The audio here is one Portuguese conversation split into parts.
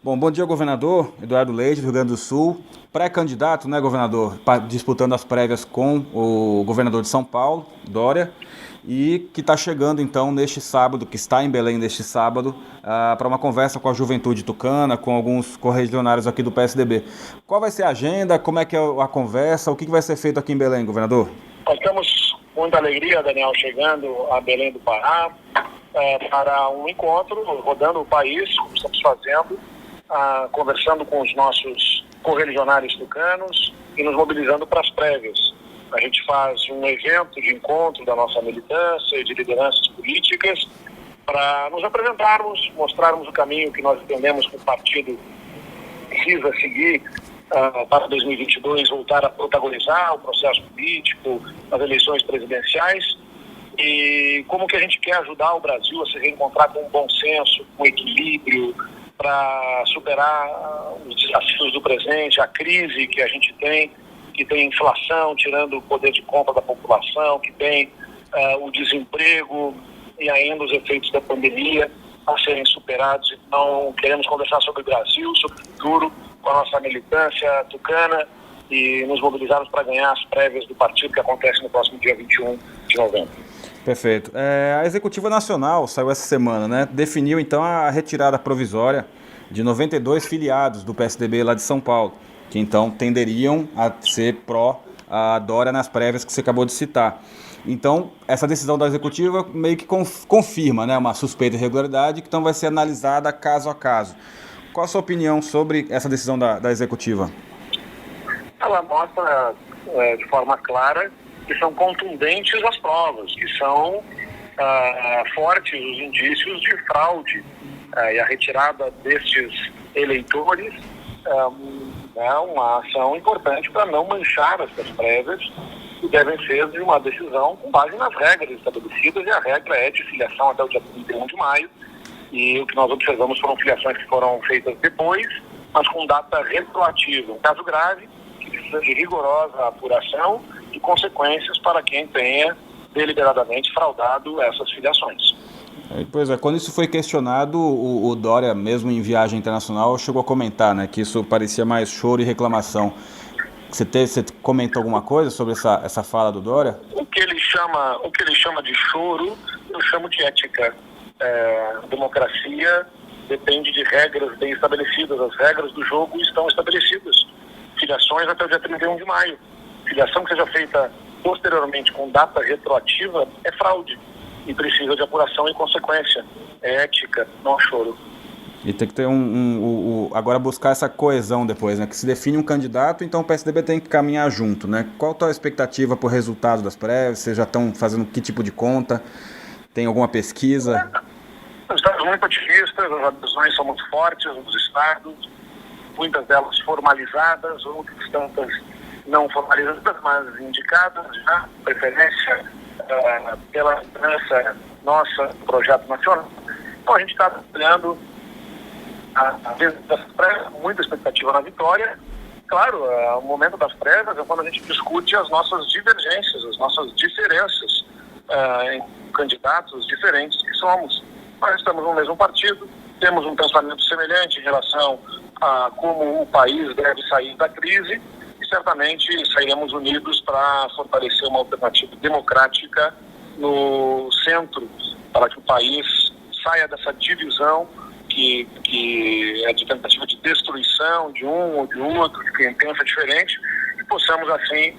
Bom dia, governador Eduardo Leite, do Rio Grande do Sul. Pré-candidato, né, governador? Disputando as prévias com o governador de São Paulo, Dória, e que está chegando, então, neste sábado, que está em Belém neste sábado, para uma conversa com a juventude tucana, com alguns correligionários aqui do PSDB. Qual vai ser a agenda? Como é que é a conversa? O que vai ser feito aqui em Belém, governador? Nós temos muita alegria, Daniel, chegando a Belém do Pará para um encontro, rodando o país, como estamos fazendo, conversando com os nossos correligionários tucanos e nos mobilizando para as prévias. A gente faz um evento de encontro da nossa militância e de lideranças políticas para nos apresentarmos, mostrarmos o caminho que nós entendemos que o partido precisa seguir para 2022, voltar a protagonizar o processo político, as eleições presidenciais, e como que a gente quer ajudar o Brasil a se reencontrar com um bom senso, com equilíbrio, para superar os desafios do presente, a crise que a gente tem, que tem inflação tirando o poder de compra da população, que tem o desemprego e ainda os efeitos da pandemia a serem superados. Então, queremos conversar sobre o Brasil, sobre o futuro, com a nossa militância tucana e nos mobilizarmos para ganhar as prévias do partido que acontece no próximo dia 21 de novembro. Perfeito. A Executiva Nacional saiu essa semana, né? Definiu então a retirada provisória de 92 filiados do PSDB lá de São Paulo, que então tenderiam a ser pró a Dória nas prévias que você acabou de citar. Então, essa decisão da Executiva meio que confirma, né, uma suspeita de irregularidade que então vai ser analisada caso a caso. Qual a sua opinião sobre essa decisão da Executiva? Ela mostra de forma clara que são contundentes as provas, que são fortes os indícios de fraude. E a retirada destes eleitores é uma ação importante para não manchar essas prévias, que devem ser de uma decisão com base nas regras estabelecidas, e a regra é de filiação até o dia 31 de maio, e o que nós observamos foram filiações que foram feitas depois, mas com data retroativa. Um caso grave, que precisa de rigorosa apuração e consequências para quem tenha deliberadamente fraudado essas filiações. Pois é, quando isso foi questionado, o Dória, mesmo em viagem internacional, chegou a comentar, né, que isso parecia mais choro e reclamação. Você comentou alguma coisa sobre essa fala do Dória? O que ele chama de choro, eu chamo de ética. Democracia depende de regras bem estabelecidas. As regras do jogo estão estabelecidas. Filiações até o dia 31 de maio. Filiação que seja feita posteriormente com data retroativa é fraude e precisa de apuração e consequência. É ética, não choro. E tem que ter agora buscar essa coesão depois, né? Que se define um candidato, então o PSDB tem que caminhar junto, né? Qual a tua expectativa para o resultado das prévias? Vocês já estão fazendo que tipo de conta? Tem alguma pesquisa? Nós estamos muito otimistas, as adesões são muito fortes nos estados, muitas delas formalizadas, outras tantas não formalizadas, mas indicadas já, preferência pela liderança nossa do projeto nacional. Então a gente está trabalhando das prévias com muita expectativa na vitória. Claro, o momento das prévias é quando a gente discute as nossas divergências, as nossas diferenças em candidatos diferentes que somos. Nós estamos no mesmo partido, temos um pensamento semelhante em relação a como o país deve sair da crise, e certamente sairemos unidos para fortalecer uma alternativa democrática no centro, para que o país saia dessa divisão que é de tentativa de destruição de um ou de outro, de quem pensa diferente, e possamos assim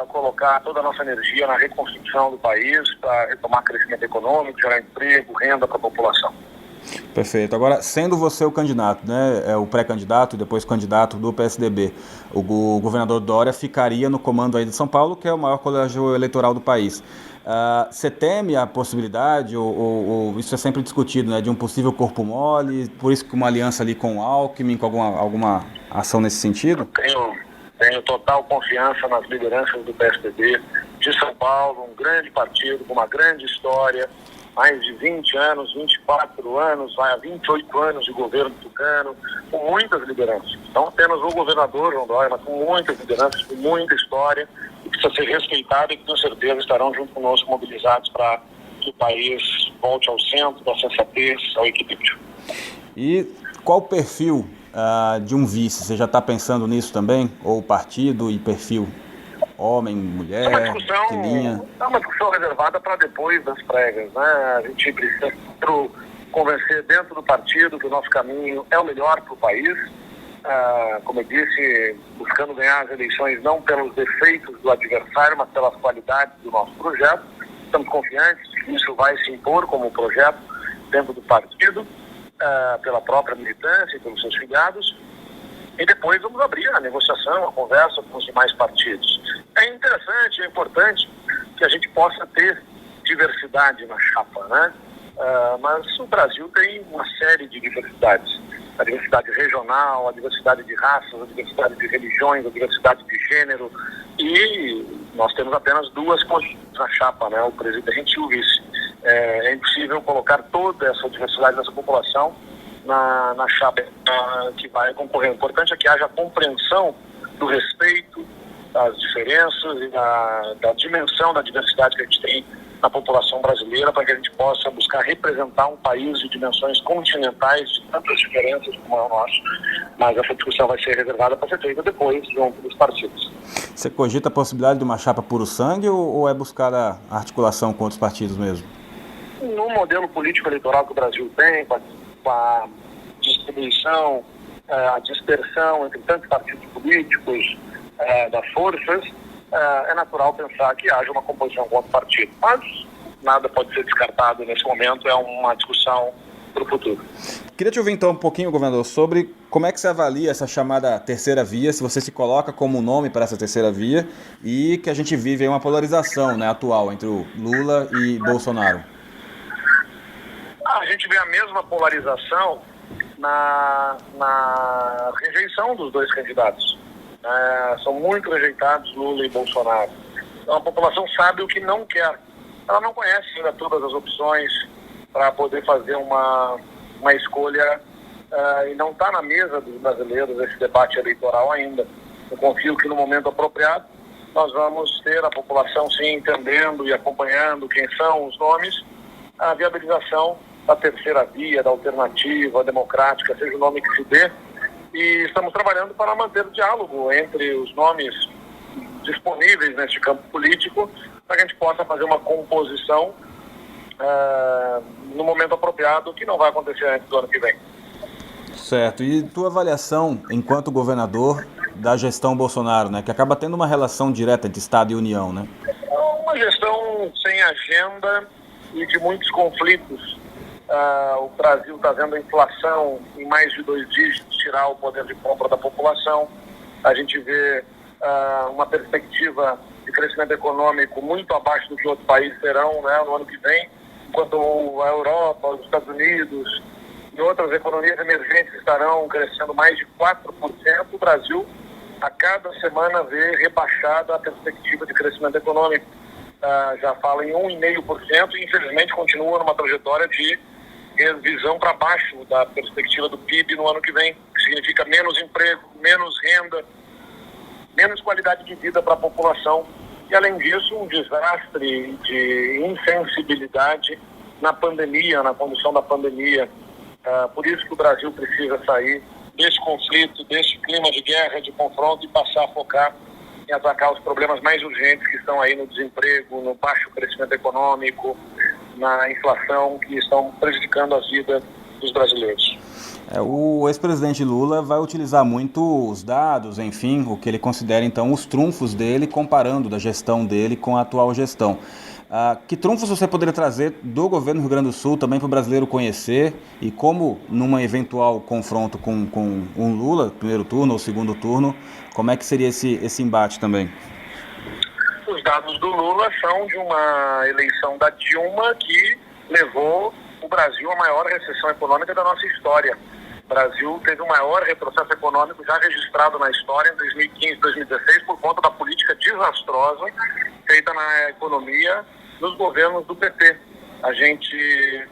colocar toda a nossa energia na reconstrução do país para retomar crescimento econômico, gerar emprego, renda para a população. Perfeito. Agora, sendo você o candidato, né, o pré-candidato e depois candidato do PSDB, o governador Dória ficaria no comando aí de São Paulo, que é o maior colégio eleitoral do país. Você teme a possibilidade, ou isso é sempre discutido, né, de um possível corpo mole, por isso que uma aliança ali com o Alckmin, com alguma ação nesse sentido? Tenho total confiança nas lideranças do PSDB de São Paulo, um grande partido com uma grande história, mais de 20 anos, 24 anos, vai a 28 anos de governo tucano, com muitas lideranças. Não apenas o governador João Dória, mas com muitas lideranças, com muita história, e precisa ser respeitado, e que com certeza estarão junto conosco mobilizados para que o país volte ao centro da sensatez, ao equilíbrio. E Qual o perfil de um vice? Você já está pensando nisso também? Ou partido e perfil? Homem, mulher, que linha? É uma discussão reservada para depois das prévias, né? A gente precisa convencer dentro do partido que o nosso caminho é o melhor para o país. Como eu disse, buscando ganhar as eleições não pelos defeitos do adversário, mas pelas qualidades do nosso projeto. Estamos confiantes de que isso vai se impor como projeto dentro do partido, pela própria militância e pelos seus filiados. E depois vamos abrir a negociação, a conversa com os demais partidos. É interessante, é importante que a gente possa ter diversidade na chapa, né? Mas o Brasil tem uma série de diversidades. A diversidade regional, a diversidade de raças, a diversidade de religiões, a diversidade de gênero. E nós temos apenas duas posições na chapa, né? O presidente e o vice. É impossível colocar toda essa diversidade dessa população na chapa que vai concorrer. O importante é que haja compreensão do respeito, das diferenças e da dimensão da diversidade que a gente tem na população brasileira, para que a gente possa buscar representar um país de dimensões continentais, de tantas diferenças como é o nosso. Mas essa discussão vai ser reservada para ser feita depois, junto dos partidos. Você cogita a possibilidade de uma chapa puro sangue ou é buscar a articulação com outros partidos mesmo? No modelo político eleitoral que o Brasil tem, com a distribuição, a dispersão entre tantos partidos políticos, das forças, é natural pensar que haja uma composição com outro partido. Mas nada pode ser descartado nesse momento, é uma discussão para o futuro. Queria te ouvir então um pouquinho, governador, sobre como é que você avalia essa chamada terceira via, se você se coloca como um nome para essa terceira via e que a gente vive aí uma polarização, né, atual entre o Lula e Bolsonaro. A gente vê a mesma polarização na rejeição dos dois candidatos. São muito rejeitados Lula e Bolsonaro. Então a população sabe o que não quer. Ela não conhece ainda todas as opções para poder fazer uma escolha e não está na mesa dos brasileiros esse debate eleitoral ainda. Eu confio que no momento apropriado nós vamos ter a população sim entendendo e acompanhando quem são os nomes, a viabilização da terceira via, da alternativa democrática, seja o nome que se dê. E estamos trabalhando para manter o diálogo entre os nomes disponíveis neste campo político, para que a gente possa fazer uma composição no momento apropriado, que não vai acontecer antes do ano que vem. Certo. E tua avaliação, enquanto governador, da gestão Bolsonaro, né, que acaba tendo uma relação direta entre Estado e União, né? Uma gestão sem agenda e de muitos conflitos. O Brasil está vendo a inflação em mais de 2 dígitos tirar o poder de compra da população. A gente vê uma perspectiva de crescimento econômico muito abaixo do que outros países terão, né, no ano que vem, enquanto a Europa, os Estados Unidos e outras economias emergentes estarão crescendo mais de 4%. O Brasil, a cada semana, vê rebaixada a perspectiva de crescimento econômico. Já fala em 1,5% e, infelizmente, continua numa trajetória de visão para baixo da perspectiva do PIB no ano que vem, que significa menos emprego, menos renda, menos qualidade de vida para a população e, além disso, um desastre de insensibilidade na pandemia, na condução da pandemia. Por isso que o Brasil precisa sair desse conflito, desse clima de guerra, de confronto e passar a focar em atacar os problemas mais urgentes que estão aí no desemprego, no baixo crescimento econômico, na inflação, que estão prejudicando a vida dos brasileiros. O ex-presidente Lula vai utilizar muito os dados, enfim, o que ele considera então os trunfos dele, comparando da gestão dele com a atual gestão. Que trunfos você poderia trazer do governo do Rio Grande do Sul também para o brasileiro conhecer e como, numa eventual confronto com um Lula, primeiro turno ou segundo turno, como é que seria esse embate também? Os dados do Lula são de uma eleição da Dilma que levou o Brasil à maior recessão econômica da nossa história. O Brasil teve o maior retrocesso econômico já registrado na história em 2015, 2016, por conta da política desastrosa feita na economia nos governos do PT. A gente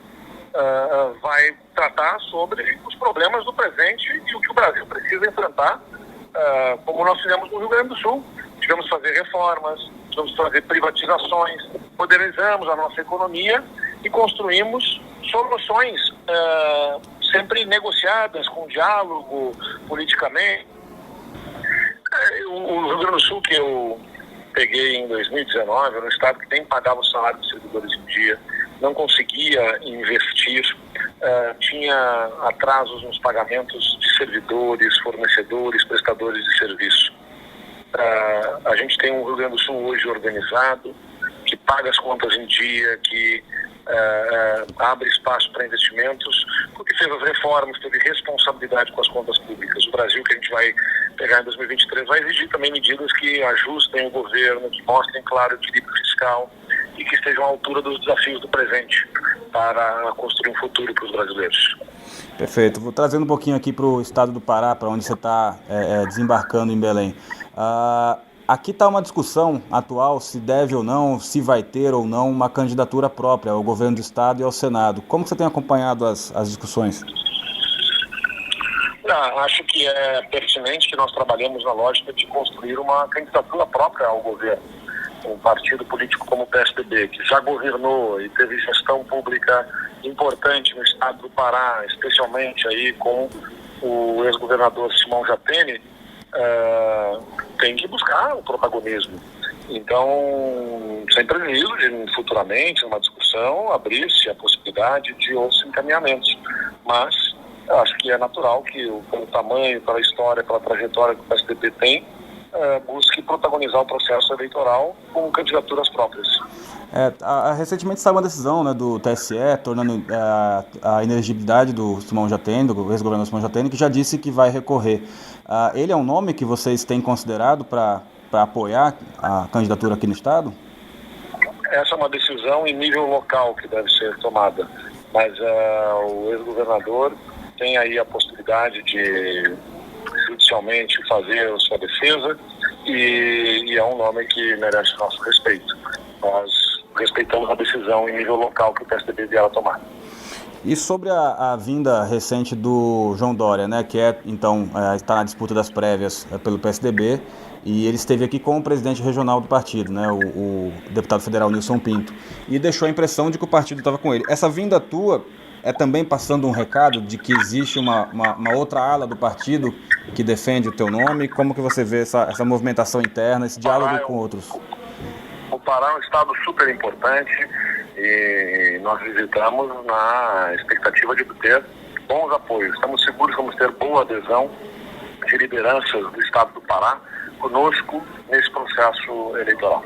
vai tratar sobre os problemas do presente e o que o Brasil precisa enfrentar, como nós fizemos no Rio Grande do Sul. Tivemos que fazer reformas, tivemos que fazer privatizações, modernizamos a nossa economia e construímos soluções sempre negociadas, com diálogo politicamente. O Rio Grande do Sul, que eu peguei em 2019, era um estado que nem pagava o salário dos servidores em dia, não conseguia investir, tinha atrasos nos pagamentos de servidores, fornecedores, prestadores de serviço. A gente tem um Rio Grande do Sul hoje organizado, que paga as contas em dia, que abre espaço para investimentos, porque fez as reformas, teve responsabilidade com as contas públicas. O Brasil, que a gente vai pegar em 2023, vai exigir também medidas que ajustem o governo, que mostrem claro o equilíbrio fiscal e que estejam à altura dos desafios do presente para construir um futuro para os brasileiros. Perfeito. Vou trazendo um pouquinho aqui para o estado do Pará, para onde você está desembarcando em Belém. Aqui está uma discussão atual se deve ou não, se vai ter ou não uma candidatura própria ao governo do estado e ao Senado. Como você tem acompanhado as discussões? Acho que é pertinente que nós trabalhemos na lógica de construir uma candidatura própria ao governo. Um partido político como o PSDB, que já governou e teve gestão pública importante no estado do Pará, especialmente aí com o ex-governador Simão Jatene, tem que buscar o protagonismo. Então, sem prejuízo de futuramente, numa discussão, abrir-se a possibilidade de outros encaminhamentos. Mas acho que é natural que, pelo tamanho, pela história, pela trajetória que o PSDB tem, busque protagonizar o processo eleitoral com candidaturas próprias. Recentemente saiu uma decisão, né, do TSE tornando a inelegibilidade do Simão Jatene, do ex-governador Simão Jatene, que já disse que vai recorrer. Ele é um nome que vocês têm considerado para apoiar a candidatura aqui no estado? Essa é uma decisão em nível local que deve ser tomada, mas o ex-governador tem aí a possibilidade de judicialmente fazer a sua defesa e é um nome que merece nosso respeito. Nós respeitamos a decisão em nível local que o PSDB vier a tomar. E sobre a vinda recente do João Dória, né, que está na disputa das prévias pelo PSDB, e ele esteve aqui com o presidente regional do partido, né, o deputado federal Nilson Pinto, e deixou a impressão de que o partido estava com ele. Essa vinda tua é também passando um recado de que existe uma outra ala do partido que defende o teu nome? Como que você vê essa movimentação interna, esse diálogo com outros? O Pará é um estado super importante e nós visitamos na expectativa de ter bons apoios. Estamos seguros que vamos ter boa adesão de lideranças do estado do Pará conosco nesse processo eleitoral.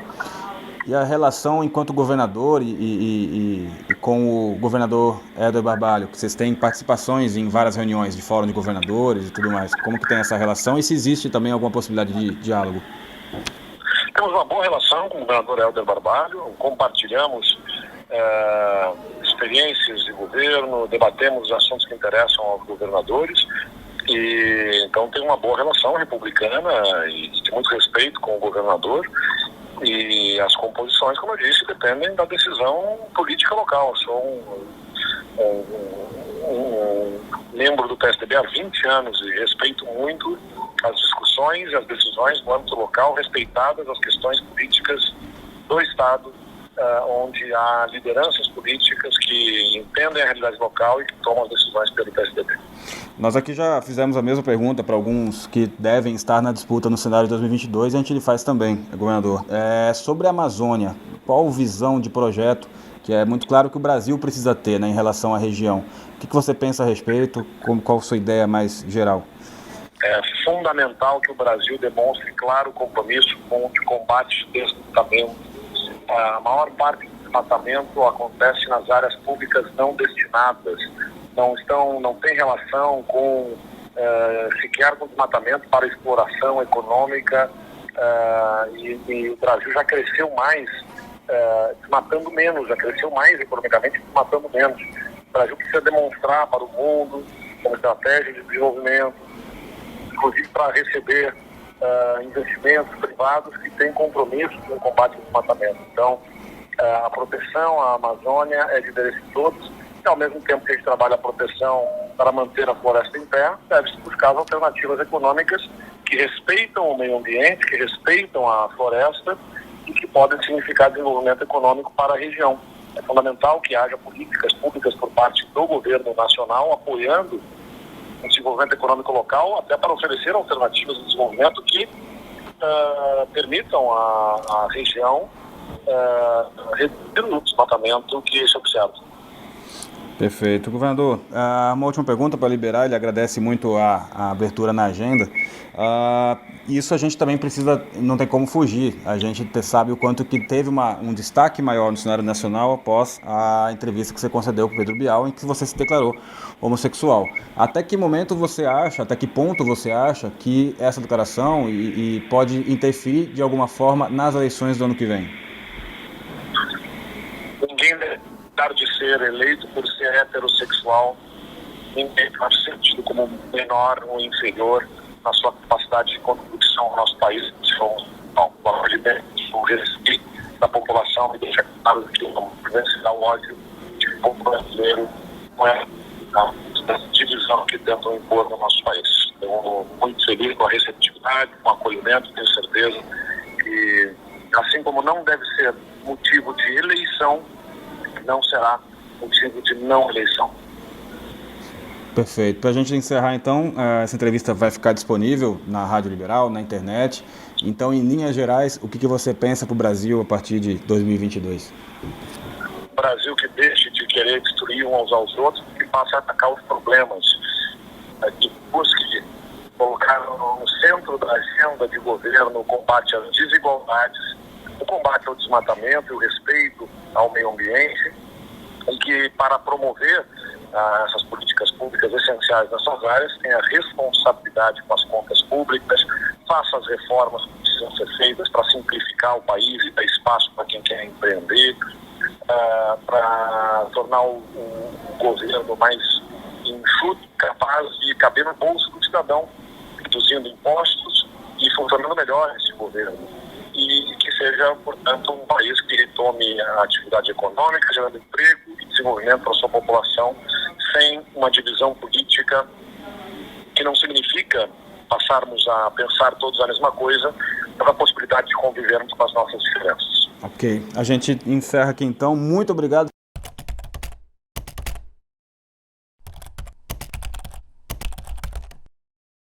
E a relação enquanto governador e com o governador Helder Barbalho, que vocês têm participações em várias reuniões de fórum de governadores e tudo mais, como que tem essa relação e se existe também alguma possibilidade de diálogo? Temos uma boa relação com o governador Helder Barbalho, compartilhamos experiências de governo, debatemos assuntos que interessam aos governadores e então tem uma boa relação republicana e de muito respeito com o governador. E as composições, como eu disse, dependem da decisão política local. Eu sou um membro do PSDB há 20 anos e respeito muito as discussões e as decisões no âmbito local, respeitadas as questões políticas do Estado, onde há lideranças políticas que entendem a realidade local e que tomam as decisões pelo PSDB. Nós aqui já fizemos a mesma pergunta para alguns que devem estar na disputa no cenário de 2022 e a gente lhe faz também, governador. Sobre a Amazônia, qual visão de projeto, que é muito claro que o Brasil precisa ter, né, em relação à região? O que você pensa a respeito? Qual a sua ideia mais geral? É fundamental que o Brasil demonstre claro compromisso com o combate ao desmatamento. A maior parte do desmatamento acontece nas áreas públicas não destinadas. Não tem relação com sequer com desmatamento para exploração econômica e o Brasil já cresceu mais desmatando menos, já cresceu mais economicamente desmatando menos. O Brasil precisa demonstrar para o mundo uma estratégia de desenvolvimento, inclusive para receber investimentos privados que têm compromisso com o combate ao desmatamento. Então, a proteção à Amazônia é de interesse de todos. Ao mesmo tempo que a gente trabalha a proteção para manter a floresta em pé, deve-se buscar as alternativas econômicas que respeitam o meio ambiente, que respeitam a floresta e que podem significar desenvolvimento econômico para a região. É fundamental que haja políticas públicas por parte do governo nacional apoiando o desenvolvimento econômico local, até para oferecer alternativas de desenvolvimento que permitam à região reduzir o desmatamento que se observa. Perfeito. Governador, uma última pergunta para liberar, ele agradece muito a abertura na agenda. Isso a gente também precisa, não tem como fugir, a gente sabe o quanto que teve um destaque maior no cenário nacional após a entrevista que você concedeu com o Pedro Bial, em que você se declarou homossexual. Até que momento você acha, até que ponto você acha que essa declaração e pode interferir de alguma forma nas eleições do ano que vem? Ninguém deve deixar de ser eleito por ser heterossexual, ninguém pode ser tido como menor ou inferior na sua capacidade de contribuição ao nosso país, o respeito da população e deixar claro que não deve dar o ódio de povo brasileiro com essa divisão que tentam impor no nosso país. Estou muito feliz com a receptividade, com o acolhimento, tenho certeza que, assim como não deve ser motivo de eleição, não será motivo de não eleição. Perfeito. Para a gente encerrar, então, essa entrevista vai ficar disponível na Rádio Liberal, na internet. Então, em linhas gerais, o que você pensa para o Brasil a partir de 2022? Brasil que deixe de querer destruir uns aos outros, que passe a atacar os problemas, que busque colocar no centro da agenda de governo o combate às desigualdades, o combate ao desmatamento e o respeito ao meio ambiente, e que, para promover essas políticas públicas essenciais nessas áreas, tenha responsabilidade com as contas públicas, faça as reformas que precisam ser feitas para simplificar o país e dar espaço para quem quer empreender, para tornar o governo mais enxuto, capaz de caber no bolso do cidadão, reduzindo impostos e funcionando melhor esse governo. E que seja, portanto, um país que retome a atividade econômica, gerando emprego e desenvolvimento para a sua população, sem uma divisão política, que não significa passarmos a pensar todos a mesma coisa, mas a possibilidade de convivermos com as nossas diferenças. Ok. A gente encerra aqui então. Muito obrigado.